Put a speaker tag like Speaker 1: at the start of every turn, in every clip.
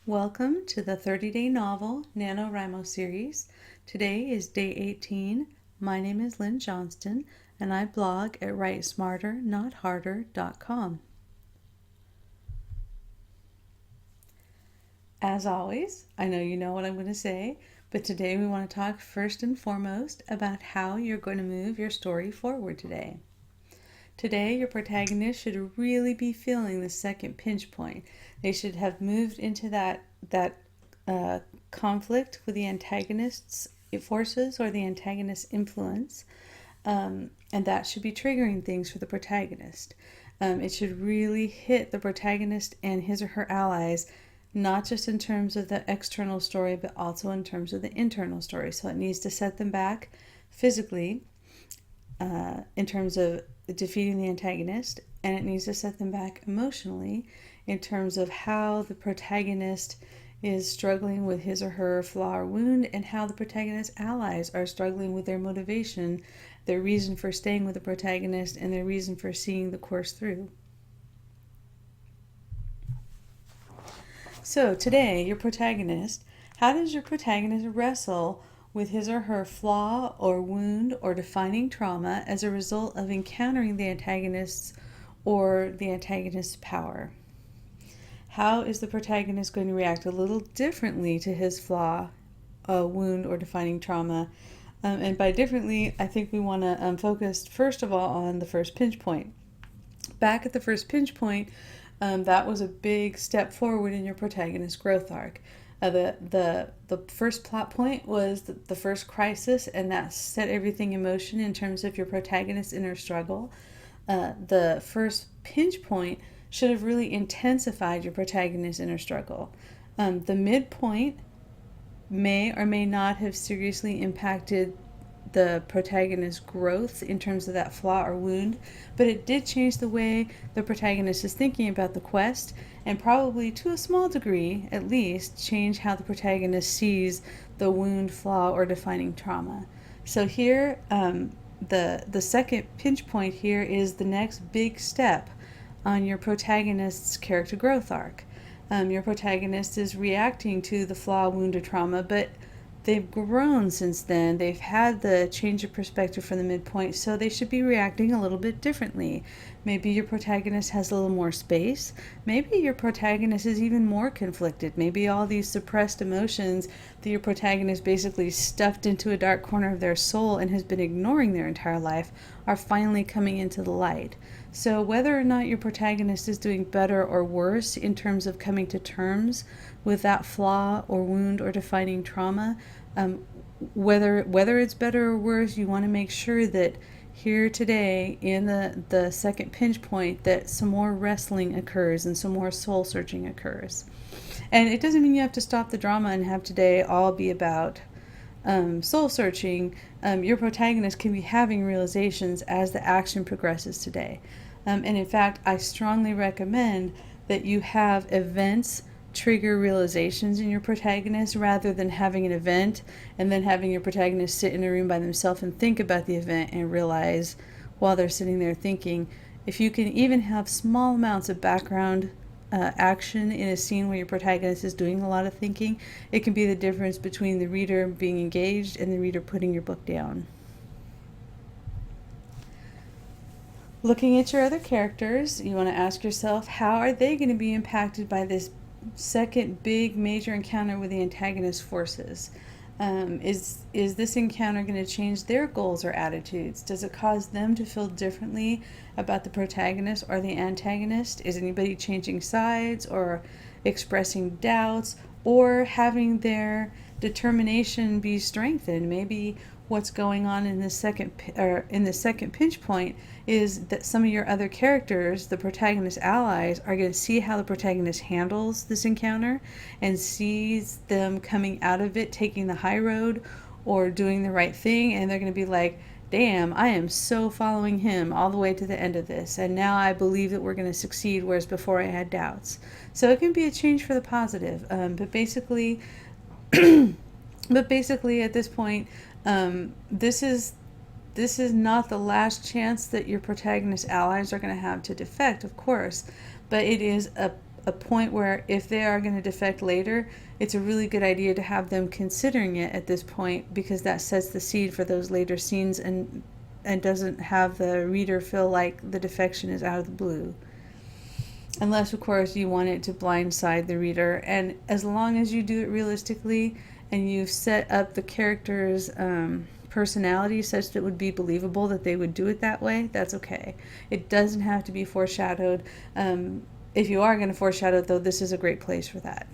Speaker 1: Welcome to the 30-day novel NaNoWriMo series. Today is day 18. My name is Lynn Johnston and I blog at writesmarternotharder.com. As always, I know you know what I'm going to say, but today we want to talk first and foremost about how you're going to move your story forward today. Today, your protagonist should really be feeling the second pinch point. They should have moved into that conflict with the antagonist's forces or the antagonist's influence, and that should be triggering things for the protagonist. It should really hit the protagonist and his or her allies, not just in terms of the external story, but also in terms of the internal story. So it needs to set them back physically, in terms of defeating the antagonist, and it needs to set them back emotionally in terms of how the protagonist is struggling with his or her flaw or wound, and how the protagonist's allies are struggling with their motivation, their reason for staying with the protagonist, and their reason for seeing the course through. So today, how does your protagonist wrestle with his or her flaw or wound or defining trauma as a result of encountering the antagonist's or the antagonist's power? How is the protagonist going to react a little differently to his flaw, wound, or defining trauma? And by differently, I think we want to focus first of all on the first pinch point. Back at the first pinch point, that was a big step forward in your protagonist's growth arc. The first plot point was the first crisis, and that set everything in motion in terms of your protagonist's inner struggle. The first pinch point should have really intensified your protagonist's inner struggle. The midpoint may or may not have seriously impacted the protagonist's growth in terms of that flaw or wound, but it did change the way the protagonist is thinking about the quest, and probably to a small degree at least change how the protagonist sees the wound, flaw, or defining trauma. So here, the second pinch point here is the next big step on your protagonist's character growth arc. Your protagonist is reacting to the flaw, wound, or trauma, but they've grown since then. They've had the change of perspective from the midpoint, so they should be reacting a little bit differently. Maybe your protagonist has a little more space. Maybe your protagonist is even more conflicted. Maybe all these suppressed emotions that your protagonist basically stuffed into a dark corner of their soul and has been ignoring their entire life are finally coming into the light. So whether or not your protagonist is doing better or worse in terms of coming to terms with that flaw or wound or defining trauma, whether it's better or worse, you want to make sure that here today in the second pinch point that some more wrestling occurs and some more soul searching occurs. And it doesn't mean you have to stop the drama and have today all be about soul searching. Your protagonist can be having realizations as the action progresses today. And in fact, I strongly recommend that you have events trigger realizations in your protagonist rather than having an event and then having your protagonist sit in a room by themselves and think about the event and realize while they're sitting there thinking. If you can even have small amounts of background action in a scene where your protagonist is doing a lot of thinking, it can be the difference between the reader being engaged and the reader putting your book down. Looking at your other characters, you want to ask yourself, how are they going to be impacted by this second big major encounter with the antagonist forces? Is this encounter going to change their goals or attitudes? Does it cause them to feel differently about the protagonist or the antagonist? Is anybody changing sides or expressing doubts or having their determination be strengthened? Maybe what's going on in the second pinch point is that some of your other characters, the protagonist's allies, are going to see how the protagonist handles this encounter and sees them coming out of it, taking the high road or doing the right thing, and they're going to be like, damn, I am so following him all the way to the end of this, and now I believe that we're going to succeed, whereas before I had doubts. So it can be a change for the positive, but basically at this point, this is not the last chance that your protagonist's allies are going to have to defect, of course, but it is a point where if they are going to defect later, it's a really good idea to have them considering it at this point, because that sets the seed for those later scenes and doesn't have the reader feel like the defection is out of the blue. Unless, of course, you want it to blindside the reader. And as long as you do it realistically and you've set up the character's personality such that it would be believable that they would do it that way, that's okay. It doesn't have to be foreshadowed. If you are going to foreshadow it, though, this is a great place for that.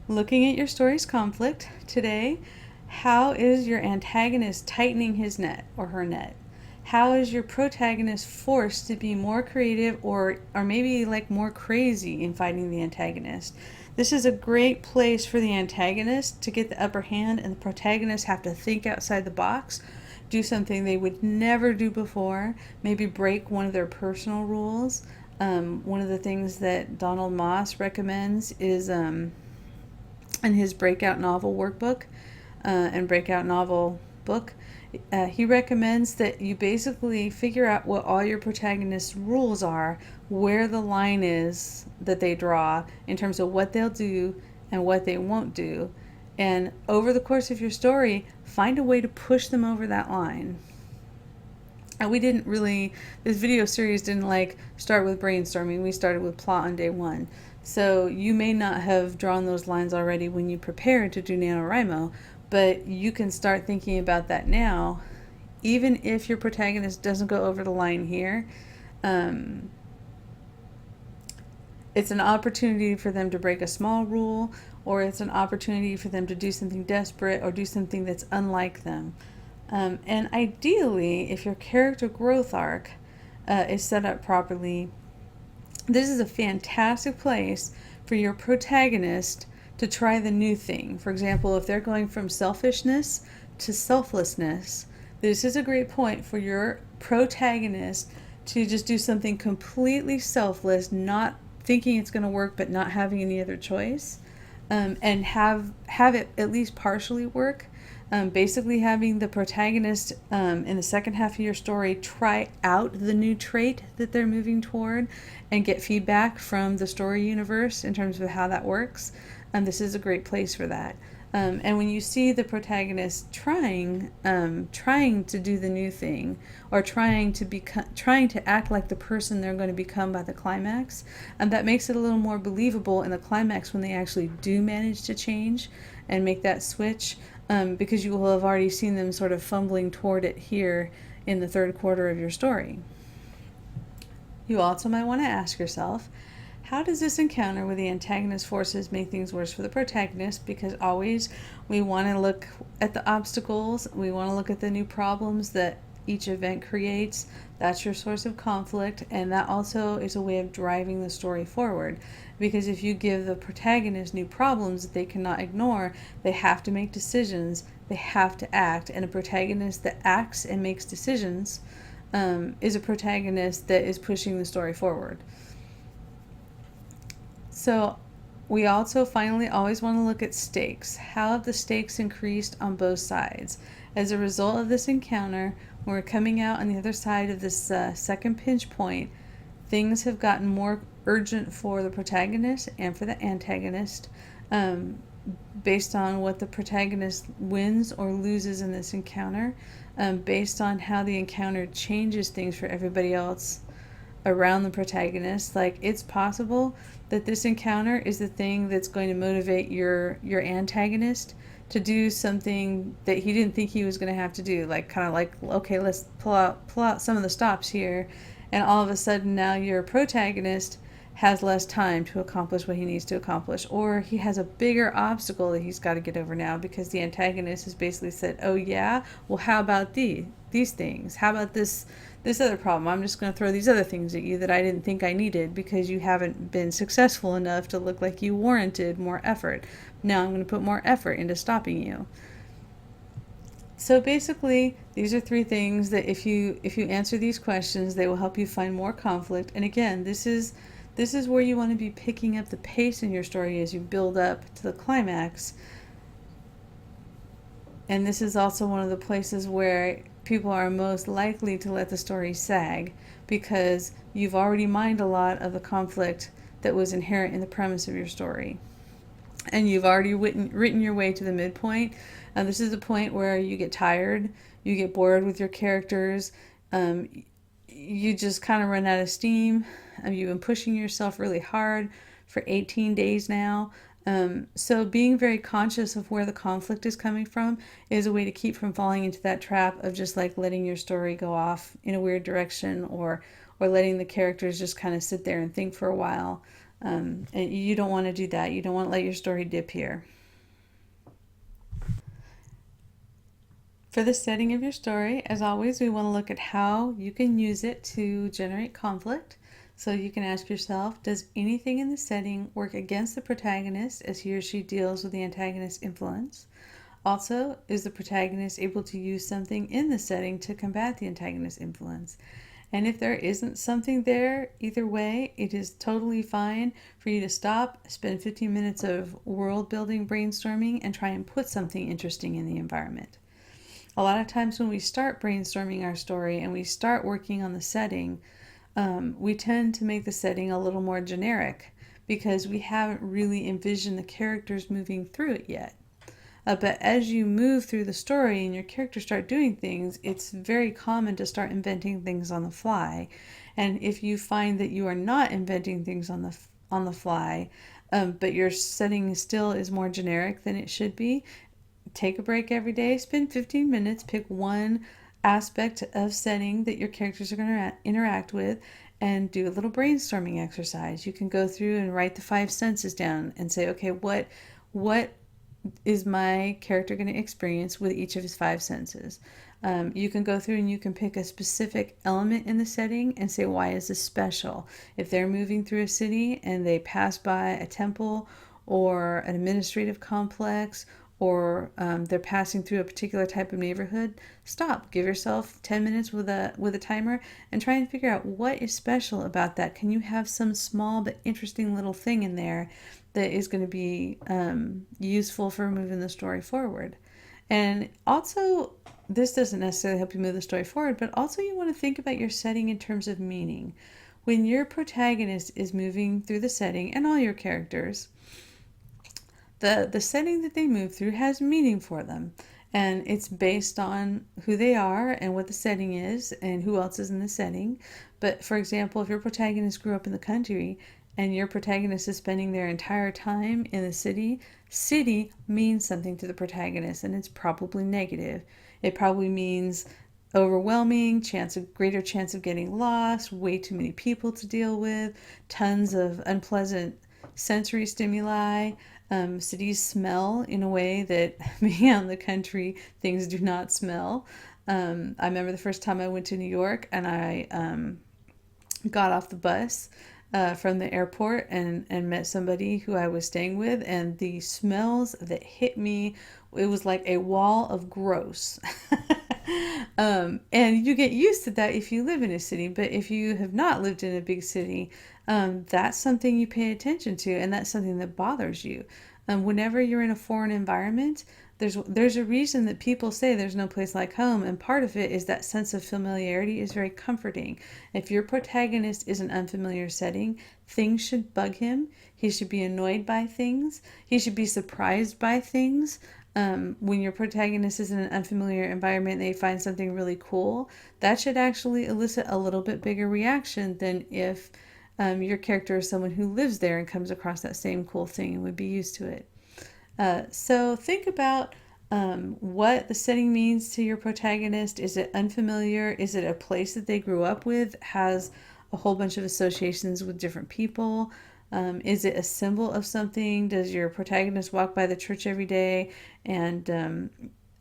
Speaker 1: Looking at your story's conflict today, how is your antagonist tightening his net or her net? How is your protagonist forced to be more creative or maybe like more crazy in fighting the antagonist? This is a great place for the antagonist to get the upper hand, and the protagonists have to think outside the box, do something they would never do before, maybe break one of their personal rules. One of the things that Donald Moss recommends is in his breakout novel workbook and breakout novel book, he recommends that you basically figure out what all your protagonist's rules are, where the line is that they draw in terms of what they'll do and what they won't do. And over the course of your story, find a way to push them over that line. And this video series didn't start with brainstorming. We started with plot on day one. So you may not have drawn those lines already when you prepared to do NaNoWriMo, but you can start thinking about that now. Even if your protagonist doesn't go over the line here, it's an opportunity for them to break a small rule, or it's an opportunity for them to do something desperate or do something that's unlike them. And ideally, if your character growth arc is set up properly, this is a fantastic place for your protagonist to try the new thing. For example, if they're going from selfishness to selflessness, this is a great point for your protagonist to just do something completely selfless, not thinking it's going to work but not having any other choice, and have it at least partially work. Basically having the protagonist in the second half of your story try out the new trait that they're moving toward and get feedback from the story universe in terms of how that works. This is a great place for that. And when you see the protagonist trying to do the new thing, or trying to act like the person they're going to become by the climax, that makes it a little more believable in the climax when they actually do manage to change and make that switch, because you will have already seen them sort of fumbling toward it here in the third quarter of your story. You also might want to ask yourself, how does this encounter with the antagonist forces make things worse for the protagonist? Because always we want to look at the obstacles, we want to look at the new problems that each event creates. That's your source of conflict, and that also is a way of driving the story forward. Because if you give the protagonist new problems that they cannot ignore, they have to make decisions, they have to act, and a protagonist that acts and makes decisions is a protagonist that is pushing the story forward. So we also finally always want to look at stakes. How have the stakes increased on both sides? As a result of this encounter, when we're coming out on the other side of this second pinch point, things have gotten more urgent for the protagonist and for the antagonist, based on what the protagonist wins or loses in this encounter, based on how the encounter changes things for everybody else around the protagonist. Like, it's possible that this encounter is the thing that's going to motivate your antagonist to do something that he didn't think he was going to have to do, okay, let's pull out some of the stops here, and all of a sudden now your protagonist has less time to accomplish what he needs to accomplish, or he has a bigger obstacle that he's got to get over now because the antagonist has basically said, oh yeah, well, how about these things? How about this other problem? I'm just going to throw these other things at you that I didn't think I needed because you haven't been successful enough to look like you warranted more effort. Now I'm going to put more effort into stopping you. So basically, these are three things that if you answer these questions, they will help you find more conflict. And again, this is where you want to be picking up the pace in your story as you build up to the climax. And this is also one of the places where people are most likely to let the story sag because you've already mined a lot of the conflict that was inherent in the premise of your story. And you've already written your way to the midpoint. This is the point where you get tired, you get bored with your characters, um, you just kind of run out of steam. You've been pushing yourself really hard for 18 days now. So being very conscious of where the conflict is coming from is a way to keep from falling into that trap of just like letting your story go off in a weird direction, or letting the characters just kind of sit there and think for a while. And you don't want to do that. You don't want to let your story dip here. For the setting of your story, as always, we want to look at how you can use it to generate conflict. So you can ask yourself, does anything in the setting work against the protagonist as he or she deals with the antagonist's influence? Also, is the protagonist able to use something in the setting to combat the antagonist's influence? And if there isn't something there, either way, it is totally fine for you to stop, spend 15 minutes of world building brainstorming, and try and put something interesting in the environment. A lot of times when we start brainstorming our story and we start working on the setting, we tend to make the setting a little more generic because we haven't really envisioned the characters moving through it yet. But as you move through the story and your characters start doing things, it's very common to start inventing things on the fly. And if you find that you are not inventing things on the fly, but your setting still is more generic than it should be, take a break every day, spend 15 minutes, pick one aspect of setting that your characters are going to interact with, and do a little brainstorming exercise. You can go through and write the 5 senses down and say, okay, what is my character going to experience with each of his 5 senses? You can go through and you can pick a specific element in the setting and say, why is this special? If they're moving through a city and they pass by a temple or an administrative complex, or they're passing through a particular type of neighborhood, stop. Give yourself 10 minutes with a timer and try and figure out what is special about that. Can you have some small but interesting little thing in there that is going to be useful for moving the story forward? And also, this doesn't necessarily help you move the story forward, but also you want to think about your setting in terms of meaning. When your protagonist is moving through the setting, and all your characters, the setting that they move through has meaning for them. And it's based on who they are and what the setting is and who else is in the setting. But for example, if your protagonist grew up in the country and your protagonist is spending their entire time in the city means something to the protagonist, and it's probably negative. It probably means overwhelming, greater chance of getting lost, way too many people to deal with, tons of unpleasant sensory stimuli. Cities smell in a way that being out in the country, things do not smell. I remember the first time I went to New York and I got off the bus from the airport and met somebody who I was staying with, and the smells that hit me, it was like a wall of gross. And you get used to that if you live in a city, but if you have not lived in a big city, that's something you pay attention to, and that's something that bothers you. Whenever you're in a foreign environment, there's a reason that people say there's no place like home, and part of it is that sense of familiarity is very comforting. If your protagonist is an unfamiliar setting, things should bug him. He should be annoyed by things. He should be surprised by things. When your protagonist is in an unfamiliar environment and they find something really cool, that should actually elicit a little bit bigger reaction than if your character is someone who lives there and comes across that same cool thing and would be used to it. So think about what the setting means to your protagonist. Is it unfamiliar? Is it a place that they grew up with? Has a whole bunch of associations with different people? Is it a symbol of something? Does your protagonist walk by the church every day, and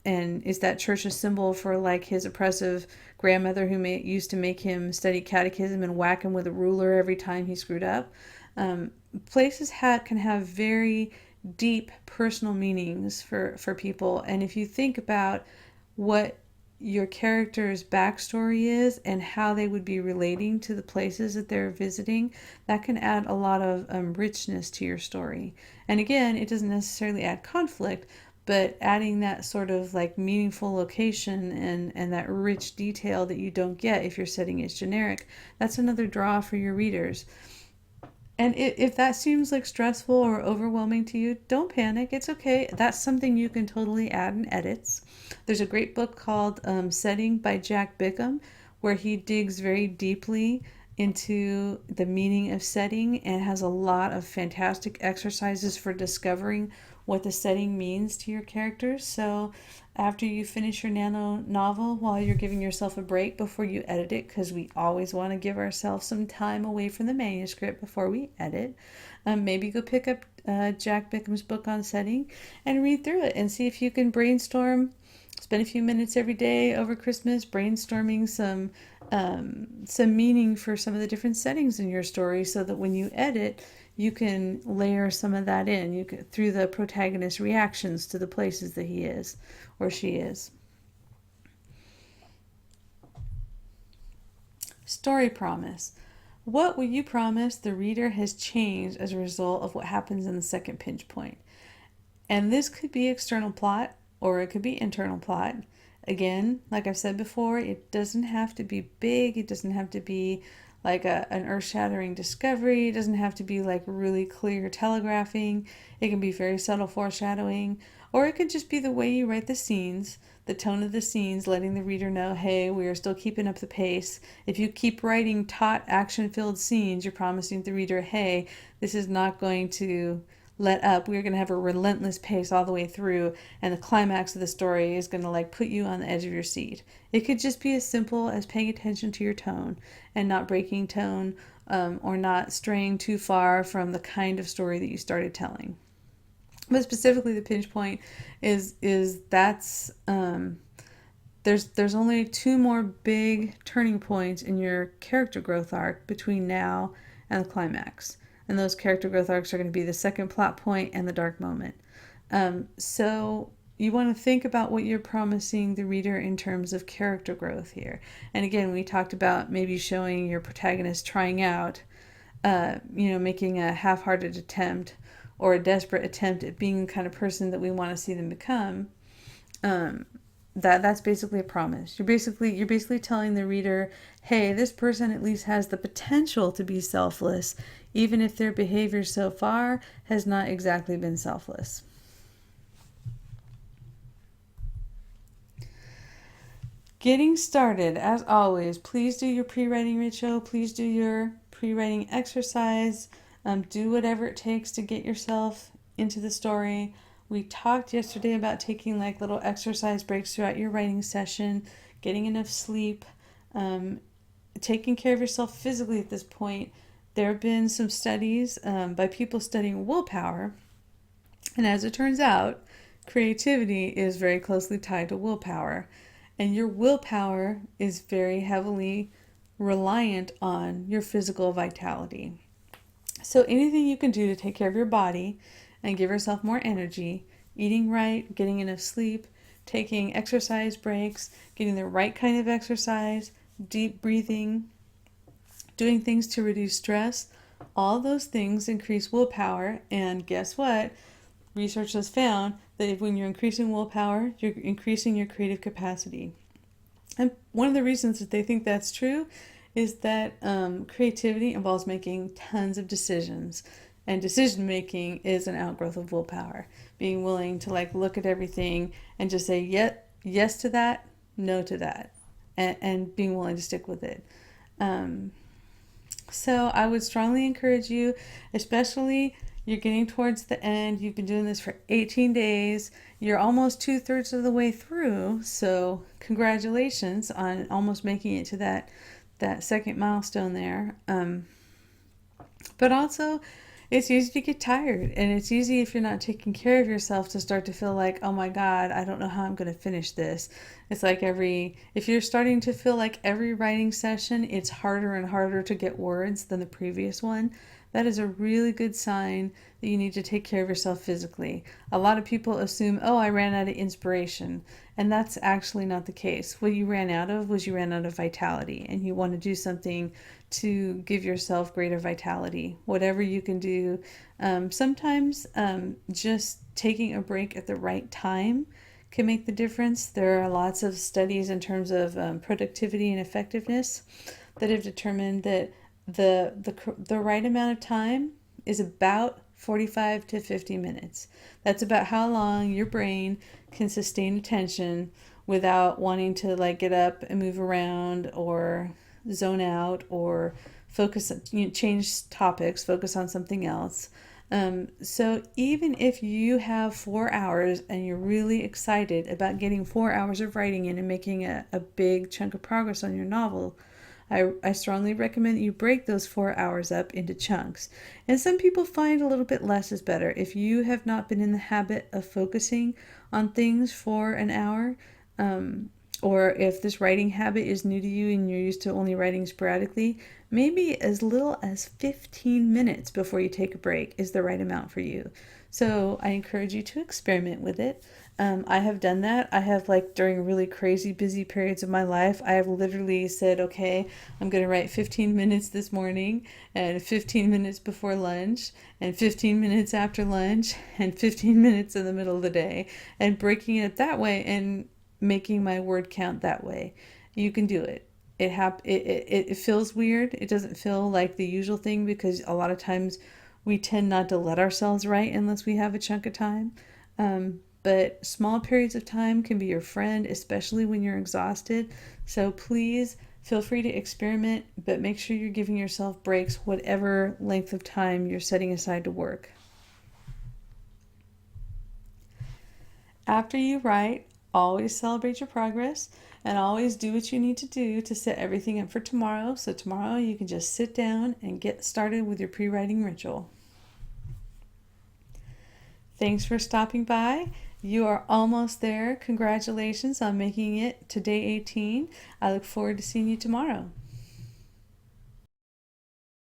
Speaker 1: is that church a symbol for like his oppressive grandmother who used to make him study catechism and whack him with a ruler every time he screwed up? Places can have very deep personal meanings for people, and if you think about what your character's backstory is and how they would be relating to the places that they're visiting, that can add a lot of richness to your story. And again, it doesn't necessarily add conflict, but adding that sort of like meaningful location and that rich detail that you don't get if your setting is generic, that's another draw for your readers. And if that seems like stressful or overwhelming to you, don't panic. It's okay. That's something you can totally add in edits. There's a great book called Setting by Jack Bickham, where he digs very deeply into the meaning of setting and has a lot of fantastic exercises for discovering what the setting means to your characters. So after you finish your nano novel, while you're giving yourself a break before you edit it, because we always want to give ourselves some time away from the manuscript before we edit, maybe go pick up Jack Bickham's book on setting and read through it and see if you can brainstorm. Spend a few minutes every day over Christmas brainstorming some meaning for some of the different settings in your story, so that when you edit, you can layer some of that in. You can, through the protagonist's reactions to the places that he is or she is. Story promise. What will you promise the reader has changed as a result of what happens in the second pinch point? And this could be external plot, or it could be internal plot. Again, like I've said before, it doesn't have to be big. It doesn't have to be like an earth-shattering discovery. It doesn't have to be like really clear telegraphing. It can be very subtle foreshadowing. Or it could just be the way you write the scenes, the tone of the scenes, letting the reader know, hey, we are still keeping up the pace. If you keep writing taut, action-filled scenes, you're promising the reader, hey, this is not going to let up. We're going to have a relentless pace all the way through, and the climax of the story is going to like put you on the edge of your seat. It could just be as simple as paying attention to your tone and not breaking tone, or not straying too far from the kind of story that you started telling. But specifically, the pinch point is that's there's only two more big turning points in your character growth arc between now and the climax. And those character growth arcs are going to be the second plot point and the dark moment. So you want to think about what you're promising the reader in terms of character growth here. And again, we talked about maybe showing your protagonist trying out, making a half-hearted attempt or a desperate attempt at being the kind of person that we want to see them become. That's basically a promise. You're basically telling the reader, hey, this person at least has the potential to be selfless, even if their behavior so far has not exactly been selfless. Getting started, as always, please do your pre-writing ritual. Please do your pre-writing exercise. Do whatever it takes to get yourself into the story. We talked yesterday about taking like little exercise breaks throughout your writing session, getting enough sleep, taking care of yourself physically at this point. There have been some studies by people studying willpower, and as it turns out, creativity is very closely tied to willpower, and your willpower is very heavily reliant on your physical vitality. So anything you can do to take care of your body and give yourself more energy, eating right, getting enough sleep, taking exercise breaks, getting the right kind of exercise, deep breathing, doing things to reduce stress, all those things increase willpower. And guess what? Research has found that when you're increasing willpower, you're increasing your creative capacity. And one of the reasons that they think that's true is that creativity involves making tons of decisions. And decision making is an outgrowth of willpower. Being willing to like look at everything and just say yes to that, no to that, and being willing to stick with it. So I would strongly encourage you, especially you're getting towards the end. You've been doing this for 18 days. You're almost 2/3 of the way through. So congratulations on almost making it to that second milestone there. But also, it's easy to get tired, and it's easy if you're not taking care of yourself to start to feel like, oh my God, I don't know how I'm going to finish this. It's like if you're starting to feel like every writing session, it's harder and harder to get words than the previous one, that is a really good sign that you need to take care of yourself physically. A lot of people assume, oh, I ran out of inspiration, and that's actually not the case. What you ran out of was you ran out of vitality, and you want to do something to give yourself greater vitality. Whatever you can do. Sometimes just taking a break at the right time can make the difference. There are lots of studies in terms of productivity and effectiveness that have determined that the right amount of time is about 45 to 50 minutes. That's about how long your brain can sustain attention without wanting to like get up and move around or zone out or focus, change topics, focus on something else. So even if you have 4 hours and you're really excited about getting 4 hours of writing in and making a big chunk of progress on your novel, I strongly recommend that you break those 4 hours up into chunks. And some people find a little bit less is better. If you have not been in the habit of focusing on things for an hour, or if this writing habit is new to you and you're used to only writing sporadically, maybe as little as 15 minutes before you take a break is the right amount for you. So I encourage you to experiment with it. I have done that. I have, like, during really crazy busy periods of my life, I have literally said, okay, I'm going to write 15 minutes this morning and 15 minutes before lunch and 15 minutes after lunch and 15 minutes in the middle of the day, and breaking it that way and making my word count that way. You can do it. It feels weird. It doesn't feel like the usual thing because a lot of times we tend not to let ourselves write unless we have a chunk of time. But small periods of time can be your friend, especially when you're exhausted. So please feel free to experiment, but make sure you're giving yourself breaks whatever length of time you're setting aside to work. After you write, always celebrate your progress and always do what you need to do to set everything up for tomorrow. So tomorrow you can just sit down and get started with your pre-writing ritual. Thanks for stopping by. You are almost there. Congratulations on making it to day 18. I look forward to seeing you tomorrow.